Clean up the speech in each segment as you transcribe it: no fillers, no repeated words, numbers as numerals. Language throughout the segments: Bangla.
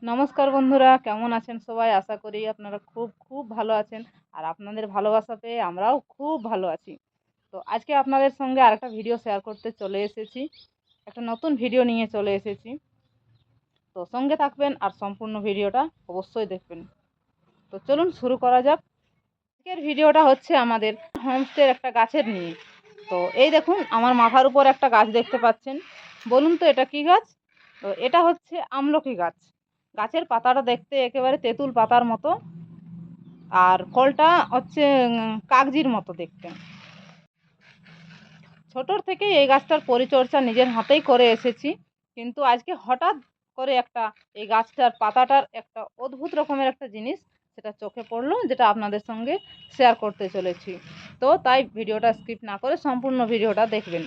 নমস্কার বন্ধুরা, কেমন আছেন সবাই? আশা করি আপনারা খুব খুব ভালো আছেন। আর আপনাদের ভালোবাসা পেয়ে আমরাও খুব ভালো আছি। তো আজকে আপনাদের সঙ্গে আরেকটা ভিডিও শেয়ার করতে চলে এসেছি। একটা নতুন ভিডিও নিয়ে চলে এসেছি। তো সঙ্গে থাকবেন আর সম্পূর্ণ ভিডিওটা অবশ্যই দেখবেন। তো চলুন শুরু করা যাক। আজকের ভিডিওটা হচ্ছে আমাদের হোমস্টের একটা গাছের নিয়ে। তো এই দেখুন, আমার মাথার উপর একটা গাছ দেখতে পাচ্ছেন। বলুন তো এটা কি গাছ? তো এটা হচ্ছে আমলকি গাছ। গাছের পাতাটা দেখতে একেবারে তেঁতুল পাতার মতো, আর ফলটা হচ্ছে কাগজির মতো দেখতে। ছোটোর থেকেই এই গাছটার পরিচর্যা নিজের হাতেই করে এসেছি, কিন্তু আজকে হঠাৎ করে এই গাছটার পাতাটার একটা অদ্ভুত রকমের একটা জিনিস সেটা চোখে পড়লো, যেটা আপনাদের সঙ্গে শেয়ার করতে চলেছি। তো তাই ভিডিওটা স্কিপ না করে সম্পূর্ণ ভিডিওটা দেখবেন।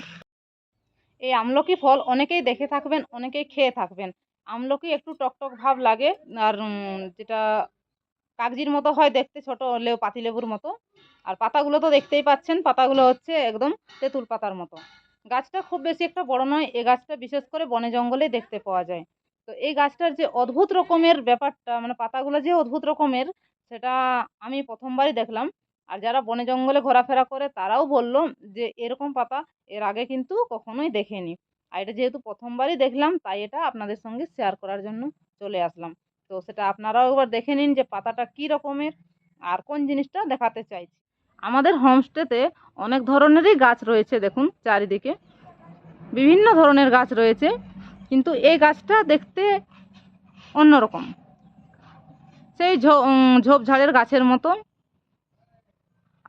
এই আমলকি ফল অনেকেই দেখে থাকবেন, অনেকেই খেয়ে থাকবেন। আমলকি একটু টকটক ভাব লাগে, আর যেটা কাগজির মতো হয় দেখতে, ছোট পাতিলেবুর মতো। আর পাতাগুলো তো দেখতেই পাচ্ছেন, পাতাগুলো হচ্ছে একদম তেঁতুল পাতার মতো। গাছটা খুব বেশি একটা বড় নয়, এই গাছটা বিশেষ করে বনে জঙ্গলে দেখতে পাওয়া যায়। তো এই গাছটার যে অদ্ভুত রকমের ব্যাপারটা, মানে পাতাগুলো যে অদ্ভুত রকমের, সেটা আমি প্রথমবারই দেখলাম। আর যারা বনে জঙ্গলে ঘোরাফেরা করে তারাও বলল যে এরকম পাতা এর আগে কিন্তু কখনোই দেখেনি। আর এটা যেহেতু প্রথমবারই দেখলাম, তাই এটা আপনাদের সঙ্গে শেয়ার করার জন্য চলে আসলাম। তো সেটা আপনারাও একবার দেখে নিন যে পাতাটা কি রকমের আর কোন জিনিসটা দেখাতে চাইছি। আমাদের হোমস্টেতে অনেক ধরনেরই গাছ রয়েছে, দেখুন চারিদিকে বিভিন্ন ধরনের গাছ রয়েছে, কিন্তু এই গাছটা দেখতে অন্যরকম, সেই ঝোপঝাড়ের গাছের মতো।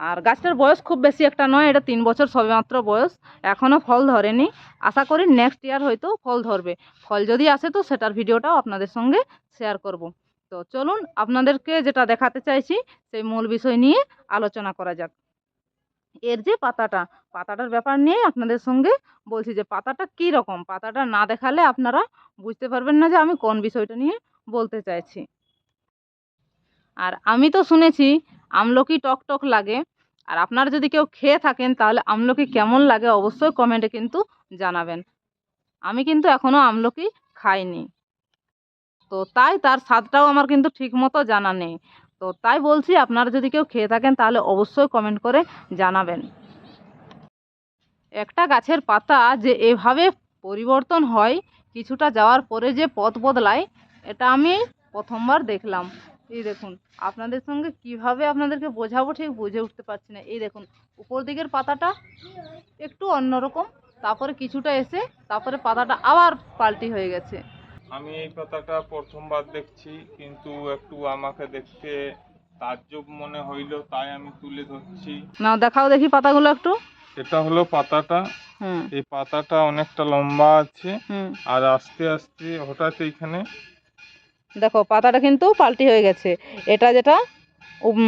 আর গাছটার বয়স খুব বেশি একটা নয়, এটা 3 বছর সবেমাত্র বয়স, এখনও ফল ধরেনি। আশা করি নেক্সট ইয়ার হয়তো ফল ধরবে। ফল যদি আসে তো সেটার ভিডিওটাও আপনাদের সঙ্গে শেয়ার করব। তো চলুন আপনাদেরকে যেটা দেখাতে চাইছি সেই মূল বিষয় নিয়ে আলোচনা করা যাক। এর যে পাতাটার ব্যাপার নিয়ে আপনাদের সঙ্গে বলছি, যে পাতাটা কি রকম। পাতাটা না দেখালে আপনারা বুঝতে পারবেন না যে আমি কোন বিষয়টা নিয়ে বলতে চাইছি। আর আমি তো শুনেছি আমলকি টক টক লাগে। আর আপনারা যদি কেউ খেয়ে থাকেন তাহলে আমলকি কেমন লাগে অবশ্যই কমেন্টে কিন্তু জানাবেন। আমি কিন্তু এখনও আমলকি খাইনি, তো তাই তার স্বাদটাও আমার কিন্তু ঠিক মতো জানা নেই। তো তাই বলছি, আপনারা যদি কেউ খেয়ে থাকেন তাহলে অবশ্যই কমেন্ট করে জানাবেন। একটা গাছের পাতা যে এভাবে পরিবর্তন হয়, কিছুটা যাওয়ার পরে যে পথ বদলায়, এটা আমি প্রথমবার দেখলাম। এই দেখুন, আপনাদের সঙ্গে কিভাবে আপনাদেরকে বোঝাবো ঠিক বুঝে উঠতে পারছি না। এই দেখুন, উপর দিকের পাতাটা একটু অন্যরকম, তারপরে কিছুটা এসে তারপরে পাতাটা আবার পাল্টি হয়ে গেছে। আমি এই পাতাটা প্রথমবার দেখছি, কিন্তু একটু আমাকে দেখতে তাজ্জব মনে হইল, তাই আমি তুলে ধরছি। না, দেখাও দেখি পাতাগুলো একটু। এটা হলো পাতাটা। হুম এই পাতাটা অনেকটা লম্বা আছে, হুম আর আস্তে আস্তে হঠাৎ এইখানে দেখো পাতাটা কিন্তু পাল্টি হয়ে গেছে। এটা যেটা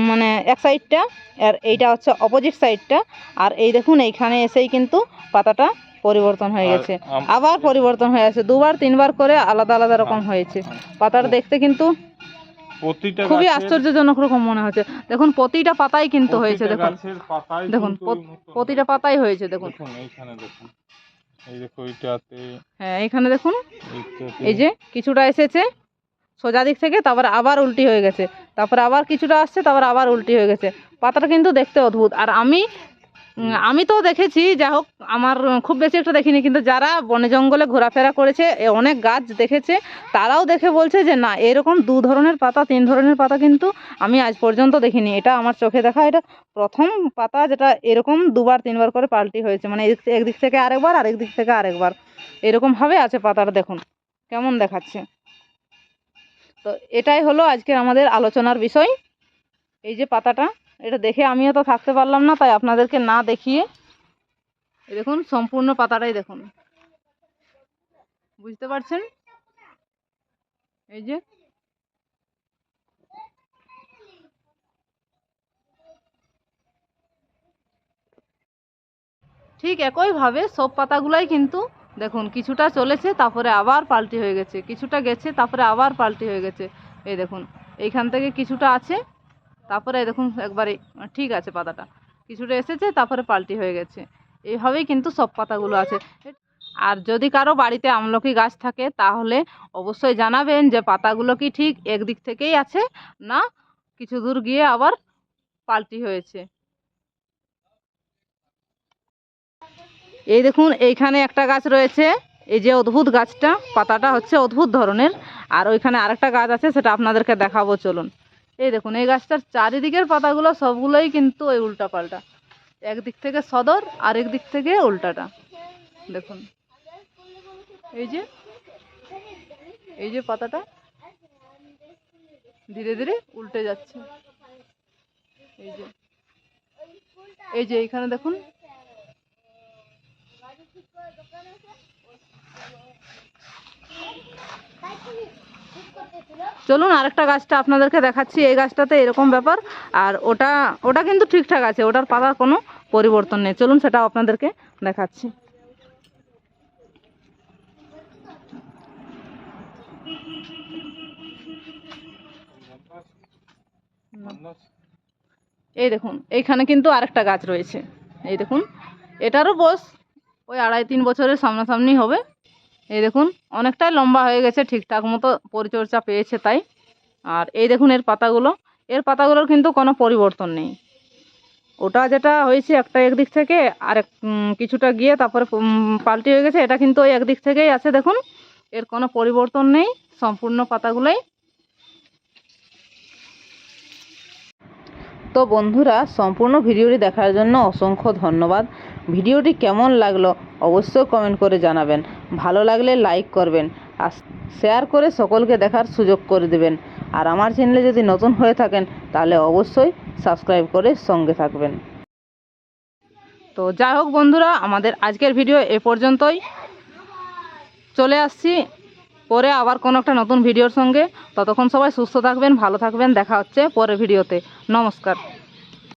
মানে এক সাইডটা, আর এইটা হচ্ছে অপোজিট সাইডটা। আর এই দেখুন, এইখানে এসেই কিন্তু পাতাটা পরিবর্তন হয়ে আর গেছে, আবার পরিবর্তন হয়ে আছে, 2-3 বার করে আলাদা আলাদা রকম হয়েছে। পাতাটা দেখতে কিন্তু প্রতিটা খুবই গাছের আশ্চর্যজনক রকম মনে হচ্ছে। দেখুন প্রতিটা পাতাই কিন্তু হয়েছে, প্রতিটা দেখুন গাছের পাতায় দেখুন কিন্তু ওই মতন প্রতিটা হয়েছে। পাতাই হয়েছে, দেখুন। দেখুন এইখানে, দেখুন এই দেখো এইটাতে, হ্যাঁ, এইখানে দেখুন, এইটাতে। এই যে কিছুটা এসেছে সোজা দিক থেকে, তারপর আবার উল্টি হয়ে গেছে, তারপর আবার কিছুটা আসছে, তারপর আবার উল্টি হয়ে গেছে। পাতাটা কিন্তু দেখতে অদ্ভুত। আর আমি তো দেখেছি, যা হোক আমার খুব বেশি একটা দেখিনি, কিন্তু যারা বনে জঙ্গলে ঘোরাফেরা করেছে, অনেক গাছ দেখেছে, তারাও দেখে বলছে যে না, এরকম 2 ধরনের পাতা 3 ধরনের পাতা কিন্তু আমি আজ পর্যন্ত দেখিনি। এটা আমার চোখে দেখা এটা প্রথম পাতা, যেটা এরকম 2-3 বার করে পাল্টি হয়েছে, মানে একদিক থেকে আরেকবার, আরেক দিক থেকে আরেকবার, এরকমভাবে আছে পাতাটা। দেখুন কেমন দেখাচ্ছে। তো এটাই হলো আজকের আমাদের আলোচনার বিষয়। এই যে পাতাটা, এটা দেখে আমিও তো থাকতে পারলাম না, তাই আপনাদেরকে না দেখিয়ে এই দেখুন সম্পূর্ণ পাতাটাই দেখুন, বুঝতে পারছেন? এই যে ঠিক একইভাবে সব পাতাগুলাই কিন্তু দেখুন, কিছুটা চলেছে তারপরে আবার পাল্টি হয়ে গেছে, কিছুটা গেছে তারপরে আবার পাল্টি হয়ে গেছে। এই দেখুন, এইখান থেকে কিছুটা আছে, তারপরে দেখুন একবারে ঠিক আছে পাতাটা, কিছুটা এসেছে তারপরে পাল্টি হয়ে গেছে। এইভাবেই কিন্তু সব পাতাগুলো আছে। আর যদি কারো বাড়িতে আমলকি গাছ থাকে তাহলে অবশ্যই জানাবেন যে পাতাগুলো কি ঠিক একদিক থেকেই আছে, না কিছু দূর গিয়ে আবার পাল্টি হয়েছে। এই দেখুন এইখানে একটা গাছ রয়েছে, এই যে অদ্ভুত গাছটা, পাতাটা হচ্ছে অদ্ভুত ধরনের। আর ওইখানে আরেকটা গাছ আছে, সেটা আপনাদেরকে দেখাবো চলুন। এই দেখুন এই গাছটার চারিদিকের পাতাগুলো সবগুলোই কিন্তু ওই উল্টা পাল্টা, একদিক থেকে সদর আর একদিক থেকে উল্টাটা। দেখুন এই যে এই যে পাতাটা ধীরে ধীরে উল্টে যাচ্ছে। এই যে এই যে এইখানে দেখুন। চলুন আরেকটা গাছটা আপনাদেরকে দেখাচ্ছি। এই গাছটাতে এরকম ব্যাপার, আর ওটা ওটা কিন্তু ঠিকঠাক আছে, ওটার পাতার কোনো পরিবর্তন নেই। চলুন সেটাও আপনাদেরকে দেখাচ্ছি। এই দেখুন এইখানে কিন্তু আরেকটা গাছ রয়েছে। এই দেখুন এটারও বয়স ওই 2.5-3 বছরের সামনাসামনি হবে। এই দেখুন অনেকটাই লম্বা হয়ে গেছে, ঠিকঠাক মতো পরিচর্যা পেয়েছে তাই। আর এই দেখুন এর পাতাগুলোর কিন্তু কোনো পরিবর্তন নেই। ওটা যেটা হয়েছে একটা একদিক থেকে আর কিছুটা গিয়ে তারপরে পাল্টি হয়ে গেছে, এটা কিন্তু ওই একদিক থেকেই আছে। দেখুন এর কোনো পরিবর্তন নেই, সম্পূর্ণ পাতাগুলোই। তো বন্ধুরা, সম্পূর্ণ ভিডিওটি দেখার জন্য অসংখ্য ধন্যবাদ। ভিডিওটি কেমন লাগলো অবশ্যই কমেন্ট করে জানাবেন। ভালো লাগলে লাইক করবেন আর শেয়ার করে সকলকে দেখার সুযোগ করে দেবেন। আর আমার চ্যানেলে যদি নতুন হয়ে থাকেন তাহলে অবশ্যই সাবস্ক্রাইব করে সঙ্গে থাকবেন। তো যাই হোক বন্ধুরা, আমাদের আজকের ভিডিও এ পর্যন্তই। চলে আসছি পরে আবার কোনো একটা নতুন ভিডিওর সঙ্গে। ততক্ষণ সবাই সুস্থ থাকবেন, ভালো থাকবেন। দেখা হচ্ছে পরের ভিডিওতে। নমস্কার।